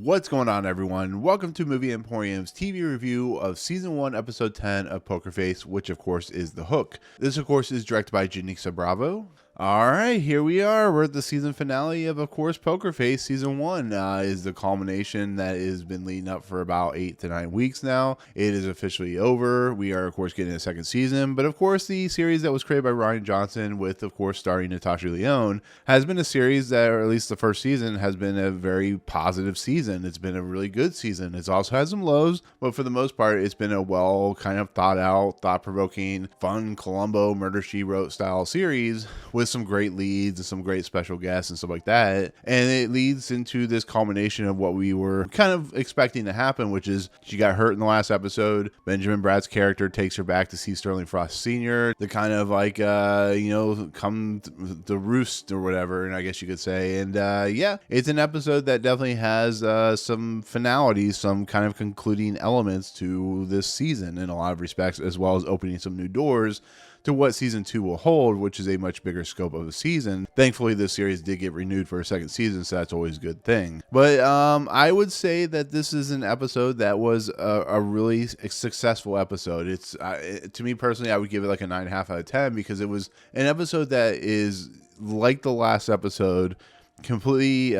What's going on, everyone? Welcome to Movie Emporium's TV review of Season 1, Episode 10 of Poker Face, which of course is The Hook. This of course is directed by Janicza Bravo. Alright, here we are. We're at the season finale of course, Poker Face. Season 1 is the culmination that has been leading up for about 8 to 9 weeks now. It is officially over. We are, of course, getting a second season. But, of course, the series that was created by Rian Johnson with, of course, starring Natasha Lyonne has been a series that, or at least the first season, has been a very positive season. It's been a really good season. It's also had some lows, but for the most part, it's been a well kind of thought out, thought-provoking, fun Columbo Murder, She Wrote style series with some great leads and some great special guests and stuff like that. And it leads into this culmination of what we were kind of expecting to happen, which is she got hurt in the last episode. Benjamin Bratt's character takes her back to see Sterling Frost Sr. to kind of like, come to roost or whatever, and I guess you could say. And yeah, it's an episode that definitely has some finality, some kind of concluding elements to this season in a lot of respects, as well as opening some new doors to what season 2 will hold, which is a much bigger scope of a season. Thankfully, this series did get renewed for a second season, so that's always a good thing. But I would say that this is an episode that was a really successful episode. It's to me personally, I would give it like a 9.5 out of 10 because it was an episode that is like the last episode, completely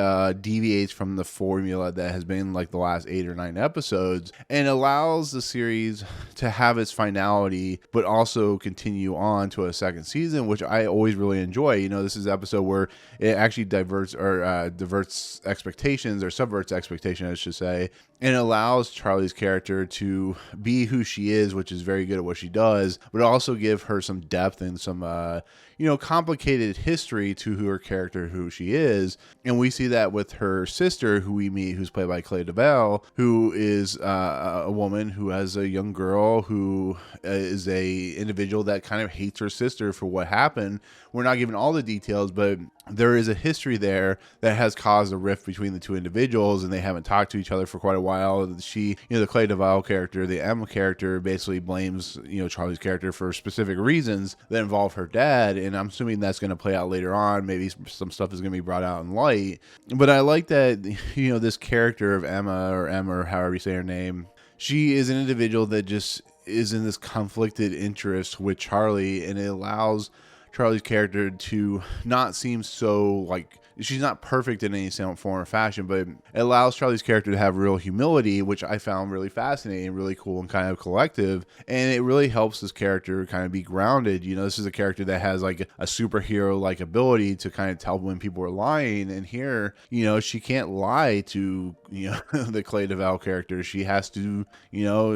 deviates from the formula that has been like the last 8 or 9 episodes and allows the series to have its finality but also continue on to a second season, which I always really enjoy. You know, this is an episode where it actually diverts expectations, or subverts expectations, I should say, and allows Charlie's character to be who she is, which is very good at what she does, but also give her some depth and some complicated history to her character, who she is. And we see that with her sister, who we meet, who's played by Clea DuVall, who is a woman who has a young girl who is a individual that kind of hates her sister for what happened. We're not given all the details, but there is a history there that has caused a rift between the two individuals, and they haven't talked to each other for quite a while. She, the Clea DuVall character, the Emma character, basically blames, Charlie's character for specific reasons that involve her dad, and I'm assuming that's going to play out later on. Maybe some stuff is going to be brought out in light. But I like that, this character of Emma, or however you say her name, she is an individual that just is in this conflicted interest with Charlie, and it allows Charlie's character to not seem so like she's not perfect in any form or fashion, but it allows Charlie's character to have real humility, which I found really fascinating, really cool, and kind of collective. And it really helps this character kind of be grounded. This is a character that has like a superhero like ability to kind of tell when people are lying. And here, she can't lie to, the Clea DuVall character. She has to,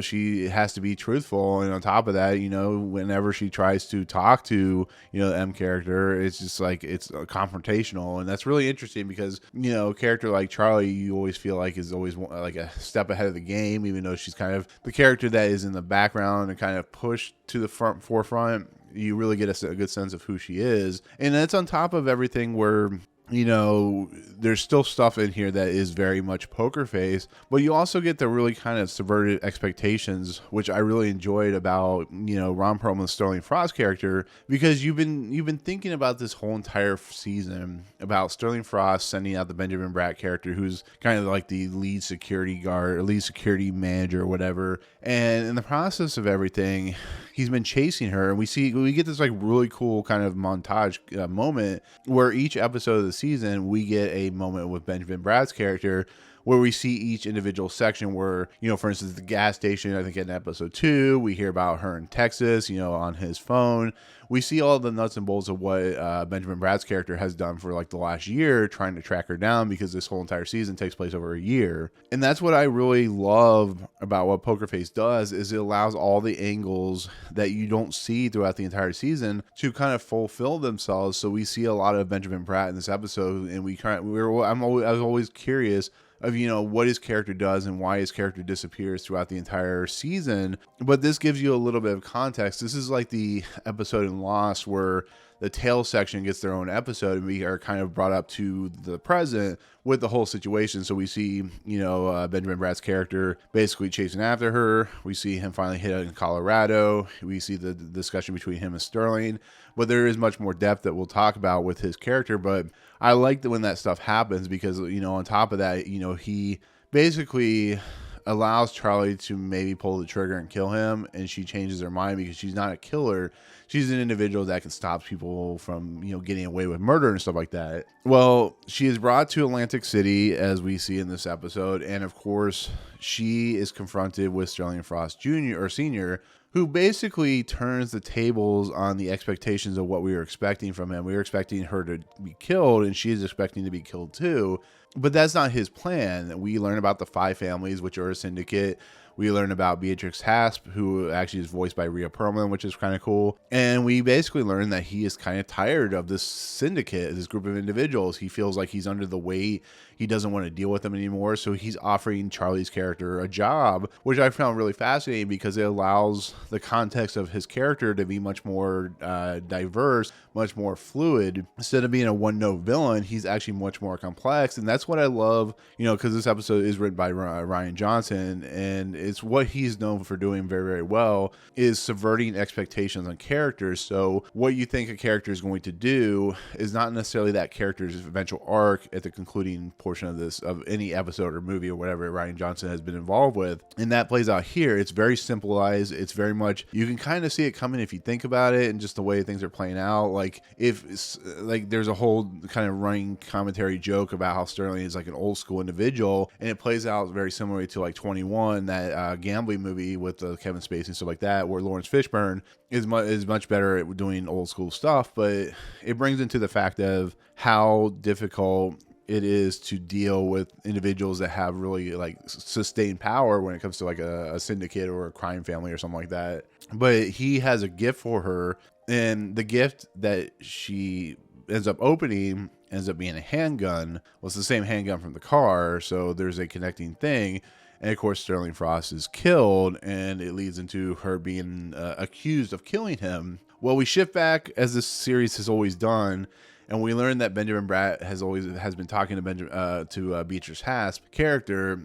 she has to be truthful. And on top of that, whenever she tries to talk to, the M character, it's just like, it's confrontational. And that's really interesting because, a character like Charlie, you always feel like is always like a step ahead of the game, even though she's kind of the character that is in the background and kind of pushed to the forefront. You really get a good sense of who she is. And that's on top of everything where, there's still stuff in here that is very much Poker Face, but you also get the really kind of subverted expectations, which I really enjoyed about, Ron Perlman's Sterling Frost character, because you've been thinking about this whole entire season about Sterling Frost sending out the Benjamin Bratt character, who's kind of like the lead security guard or lead security manager or whatever. And in the process of everything, he's been chasing her, and we get this like really cool kind of montage moment where each episode of the season we get a moment with Benjamin Bratt's character where we see each individual section where, for instance, the gas station, I think in episode 2, we hear about her in Texas, on his phone. We see all the nuts and bolts of what Benjamin Bratt's character has done for like the last year, trying to track her down, because this whole entire season takes place over a year. And that's what I really love about what Poker Face does, is it allows all the angles that you don't see throughout the entire season to kind of fulfill themselves. So we see a lot of Benjamin Bratt in this episode, and I was always curious of, what his character does and why his character disappears throughout the entire season. But this gives you a little bit of context. This is like the episode in Lost where the tail section gets their own episode, and we are kind of brought up to the present with the whole situation. So we see, Benjamin Bratt's character basically chasing after her. We see him finally hit in Colorado. We see the discussion between him and Sterling. But there is much more depth that we'll talk about with his character. But I like that when that stuff happens because, on top of that, he basically allows Charlie to maybe pull the trigger and kill him, and she changes her mind because she's not a killer. She's an individual that can stop people from, getting away with murder and stuff like that. Well, she is brought to Atlantic City, as we see in this episode, and of course, she is confronted with Sterling Frost Jr. or Sr., who basically turns the tables on the expectations of what we were expecting from him. We were expecting her to be killed, and she is expecting to be killed too. But that's not his plan. We learn about the 5 families, which are a syndicate. We learn about Beatrix Hasp, who actually is voiced by Rhea Perlman, which is kind of cool. And we basically learn that he is kind of tired of this syndicate, this group of individuals. He feels like he's under the weight. He doesn't want to deal with them anymore. So he's offering Charlie's character a job, which I found really fascinating because it allows the context of his character to be much more diverse, much more fluid. Instead of being a one-note villain, he's actually much more complex. And that's what I love, because this episode is written by Rian Johnson, and it's what he's known for doing very, very well, is subverting expectations on characters. So what you think a character is going to do is not necessarily that character's eventual arc at the concluding portion of any episode or movie or whatever Rian Johnson has been involved with. And that plays out here. It's very simplified. It's very much, you can kind of see it coming if you think about it, and just the way things are playing out. Like there's a whole kind of running commentary joke about how Sterling is like an old school individual, and it plays out very similarly to like 21, that gambling movie with Kevin Spacey and stuff like that, where Lawrence Fishburne is much better at doing old school stuff. But it brings into the fact of how difficult it is to deal with individuals that have really like sustained power when it comes to like a syndicate or a crime family or something like that. But he has a gift for her, and the gift that she ends up opening ends up being a handgun. Well, it's the same handgun from the car, so there's a connecting thing. And of course, Sterling Frost is killed, and it leads into her being accused of killing him. Well, we shift back, as this series has always done, and we learn that Benjamin Bratt has been talking to Beatrice Hasp character.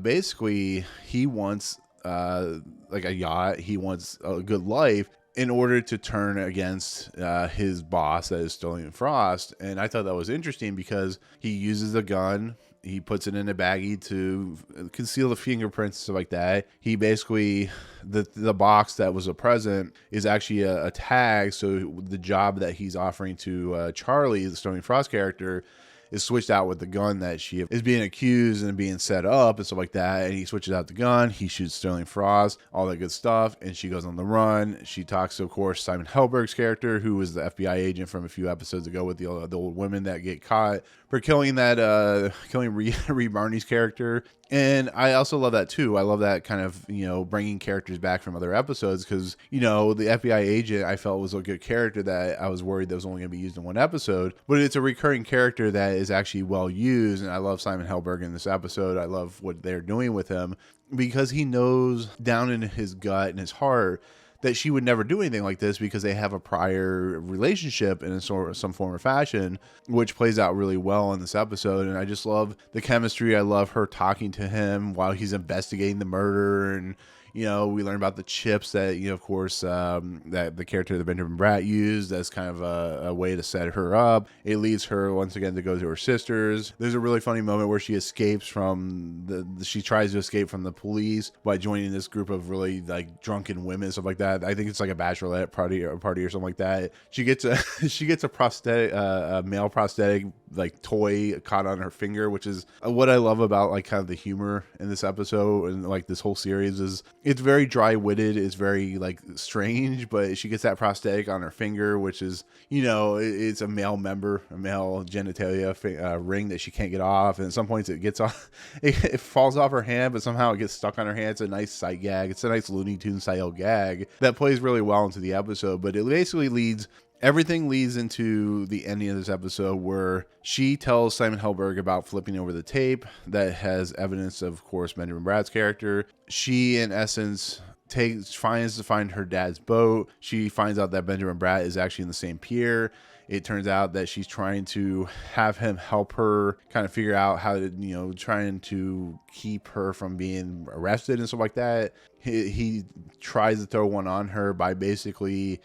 Basically, he wants like a yacht. He wants a good life in order to turn against his boss, that is Sterling Frost. And I thought that was interesting because he uses a gun. He puts it in a baggie to conceal the fingerprints, stuff like that. He basically, the box that was a present is actually a tag. So the job that he's offering to Charlie, the Sterling Frost character, is switched out with the gun that she is being accused and being set up and stuff like that. And he switches out the gun. He shoots Sterling Frost, all that good stuff. And she goes on the run. She talks to, of course, Simon Helberg's character, who was the FBI agent from a few episodes ago with the old women that get caught for killing Rhea Barney's character. And I also love that too. I love that kind of, bringing characters back from other episodes, because, the FBI agent I felt was a good character that I was worried that was only going to be used in one episode, but it's a recurring character that is actually well used. And I love Simon Helberg in this episode. I love what they're doing with him, because he knows down in his gut and his heart that she would never do anything like this, because they have a prior relationship in some form or fashion, which plays out really well in this episode. And I just love the chemistry. I love her talking to him while he's investigating the murder. And, we learn about the chips that, of course, that the character that Benjamin Bratt used as kind of a way to set her up. It leads her once again to go to her sisters. There's a really funny moment where she escapes from she tries to escape from the police by joining this group of really like drunken women, stuff like that. I think it's like a bachelorette party or something like that. She gets a prosthetic, a male prosthetic like toy caught on her finger, which is what I love about like kind of the humor in this episode and like this whole series. Is it's very dry-witted, it's very like strange, but she gets that prosthetic on her finger, which is, it's a male genitalia ring that she can't get off, and at some points it gets off, it falls off her hand, but somehow it gets stuck on her hand. It's a nice sight gag. It's a nice Looney Tunes style gag that plays really well into the episode. But it basically everything leads into the ending of this episode, where she tells Simon Helberg about flipping over the tape that has evidence of course, Benjamin Bratt's character. She, in essence, finds to find her dad's boat. She finds out that Benjamin Bratt is actually in the same pier. It turns out that she's trying to have him help her kind of figure out how to, trying to keep her from being arrested and stuff like that. He tries to throw one on her by basically,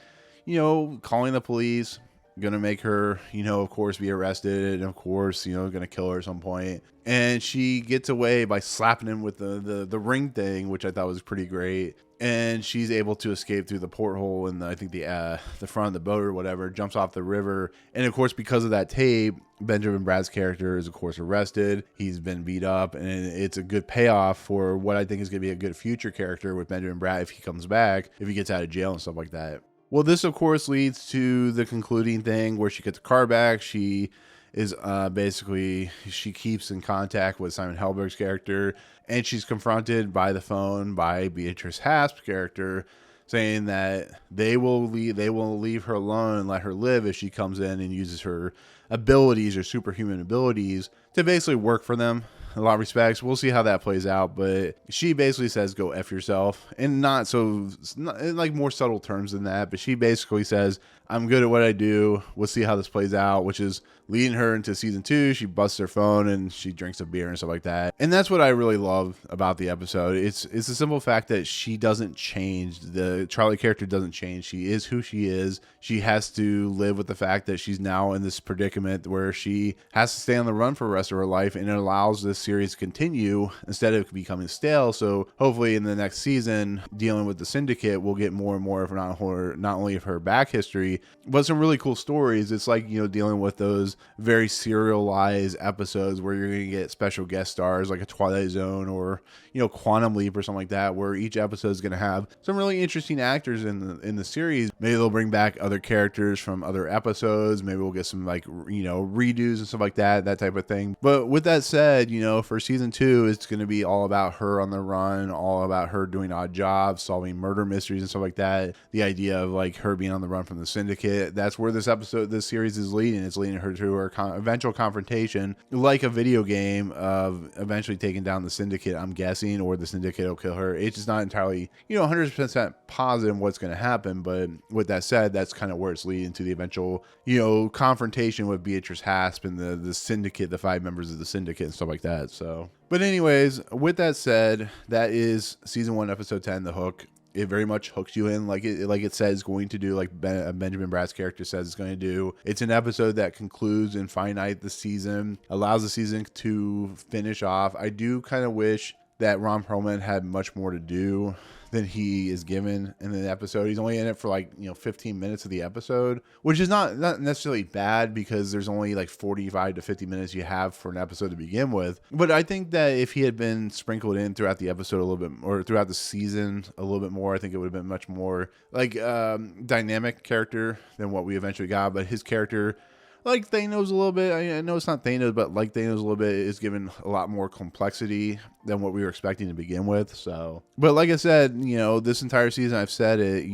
calling the police, gonna make her, of course, be arrested, and of course, gonna kill her at some point. And she gets away by slapping him with the ring thing, which I thought was pretty great. And she's able to escape through the porthole in I think the front of the boat or whatever, jumps off the river. And of course, because of that tape, Benjamin Bratt's character is of course arrested. He's been beat up, and it's a good payoff for what I think is going to be a good future character with Benjamin Bratt if he comes back, if he gets out of jail and stuff like that. Well, this of course leads to the concluding thing where she gets the car back. She is basically, she keeps in contact with Simon Helberg's character, and she's confronted by the phone by Beatrice Hasp's character, saying that they will leave her alone and let her live if she comes in and uses her abilities or superhuman abilities to basically work for them. In a lot of respects, we'll see how that plays out, but she basically says go F yourself, and not in like more subtle terms than that, but she basically says, I'm good at what I do, we'll see how this plays out, which is leading her into season 2. She busts her phone and she drinks a beer and stuff like that. And that's what I really love about the episode. It's the simple fact that she doesn't change. The Charlie character doesn't change. She is who she is. She has to live with the fact that she's now in this predicament where she has to stay on the run for the rest of her life, and it allows this series to continue instead of becoming stale. So hopefully in the next season, dealing with the syndicate, we'll get more and more of not only of her back history, but some really cool stories. It's like, dealing with those very serialized episodes where you're going to get special guest stars like a Twilight Zone or Quantum Leap or something like that, where each episode is going to have some really interesting actors in the series. Maybe they'll bring back other characters from other episodes. Maybe we'll get some redos and stuff like that type of thing. But with that said, for season 2, it's going to be all about her on the run, all about her doing odd jobs, solving murder mysteries and stuff like that. The idea of like her being on the run from the syndicate, that's where this series is leading. It's leading her to her eventual confrontation, like a video game, of eventually taking down the syndicate, I'm guessing, or the syndicate will kill her. It's just not entirely 100% positive what's going to happen, but with that said, that's kind of where it's leading to the eventual confrontation with Beatrice Hasp and the syndicate, the 5 members of the syndicate and stuff like that. So, but anyways, with that said, that is season 1, episode 10, The Hook. It very much hooks you in like it says it's going to do, like Benjamin Bratt's character says it's going to do. It's an episode that concludes and finite the season, allows the season to finish off. I do kind of wish that Ron Perlman had much more to do than he is given in the episode. He's only in it for 15 minutes of the episode, which is not necessarily bad, because there's only 45 to 50 minutes you have for an episode to begin with. But I think that if he had been sprinkled in throughout the episode a little bit, or throughout the season a little bit more, I think it would have been much more dynamic character than what we eventually got. But his character, like Thanos a little bit, I know it's not Thanos, but like Thanos a little bit, is given a lot more complexity than what we were expecting to begin with. So, but like I said, this entire season I've said it,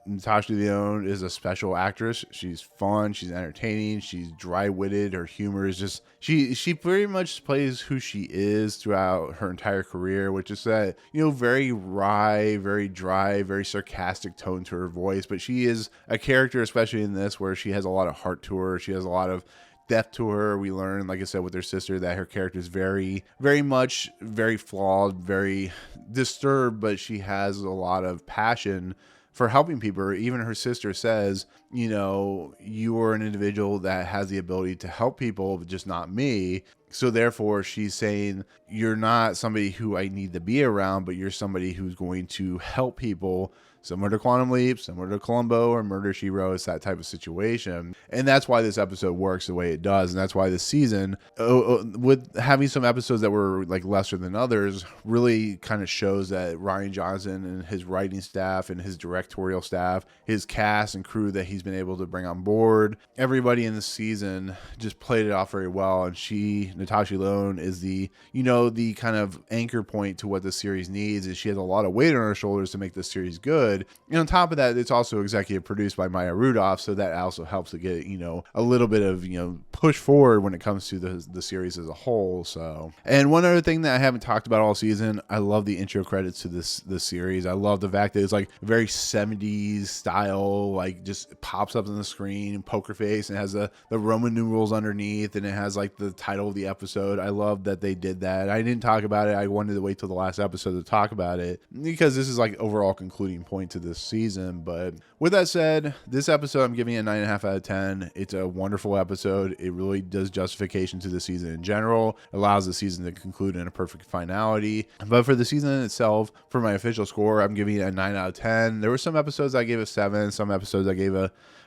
Natasha Lyonne is a special actress. She's fun, she's entertaining, she's dry-witted. Her humor is just, she pretty much plays who she is throughout her entire career, which is that, very wry, very dry, very sarcastic tone to her voice. But she is a character, especially in this, where she has a lot of heart to her. She has a lot of depth to her. We learn, like I said, with her sister, that her character is very, very much very flawed, very disturbed, but she has a lot of passion for helping people. Even her sister says, you are an individual that has the ability to help people, but just not me. So therefore, she's saying, you're not somebody who I need to be around, but you're somebody who's going to help people. Similar to Quantum Leap, similar to Columbo or Murder, She Wrote. It's that type of situation. And that's why this episode works the way it does. And that's why this season, with having some episodes that were lesser than others, really kind of shows that Rian Johnson and his writing staff and his directorial staff, his cast and crew that he's been able to bring on board, everybody in the season just played it off very well. And Natasha Lyonne, is the kind of anchor point to what the series needs. Is she has a lot of weight on her shoulders to make this series good. And on top of that, it's also executive produced by Maya Rudolph, so that also helps to get a little bit of push forward when it comes to the series as a whole. So, and one other thing that I haven't talked about all season, I love the intro credits to this series. I love the fact that it's like very 70s style, like just pops up on the screen, poker face, and has the Roman numerals underneath, and it has like the title of the episode. I love that they did that. I didn't talk about it. I wanted to wait till the last episode to talk about it because this is like overall concluding point to this season. But with that said, this episode I'm giving it a 9.5 out of 10. It's a wonderful episode. It really does justification to the season in general, allows the season to conclude in a perfect finality. But for the season itself, for my official score, I'm giving it a 9 out of 10. There were some episodes I gave a 7, some episodes I gave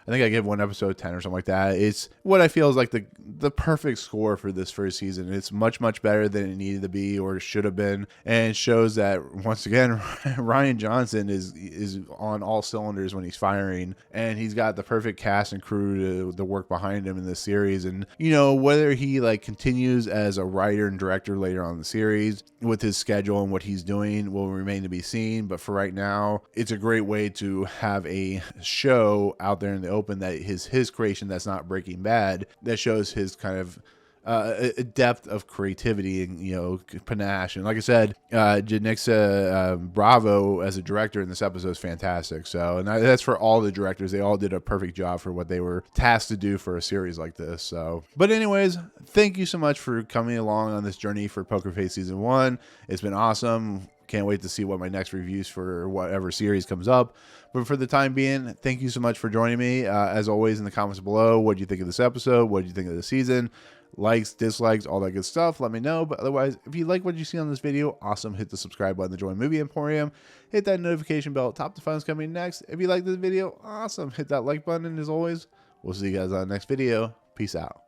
I think I gave one episode 10 or something like that. It's what I feel is like the perfect score for this first season. It's much, much better than it needed to be or should have been. And it shows that, once again, Rian Johnson is on all cylinders when he's firing. And he's got the perfect cast and crew to work behind him in this series. And, you know, whether he like continues as a writer and director later on in the series with his schedule and what he's doing will remain to be seen. But for right now, it's a great way to have a show out there in the open that his creation that's not Breaking Bad, that shows his kind of a depth of creativity and, you know, panache. And like I said, Janicza Bravo as a director in this episode is fantastic. So, and that's for all the directors. They all did a perfect job for what they were tasked to do for a series like this. So, but anyways, thank you so much for coming along on this journey for Poker Face Season 1. It's been awesome. Can't wait to see what my next reviews for whatever series comes up. But for the time being, thank you so much for joining me. As always, in the comments below, what do you think of this episode? What do you think of the season? Likes, dislikes, all that good stuff. Let me know. But otherwise, if you like what you see on this video, awesome. Hit the subscribe button to join Movie Emporium. Hit that notification bell. Top to finals coming next. If you like this video, awesome. Hit that like button. And as always, we'll see you guys on the next video. Peace out.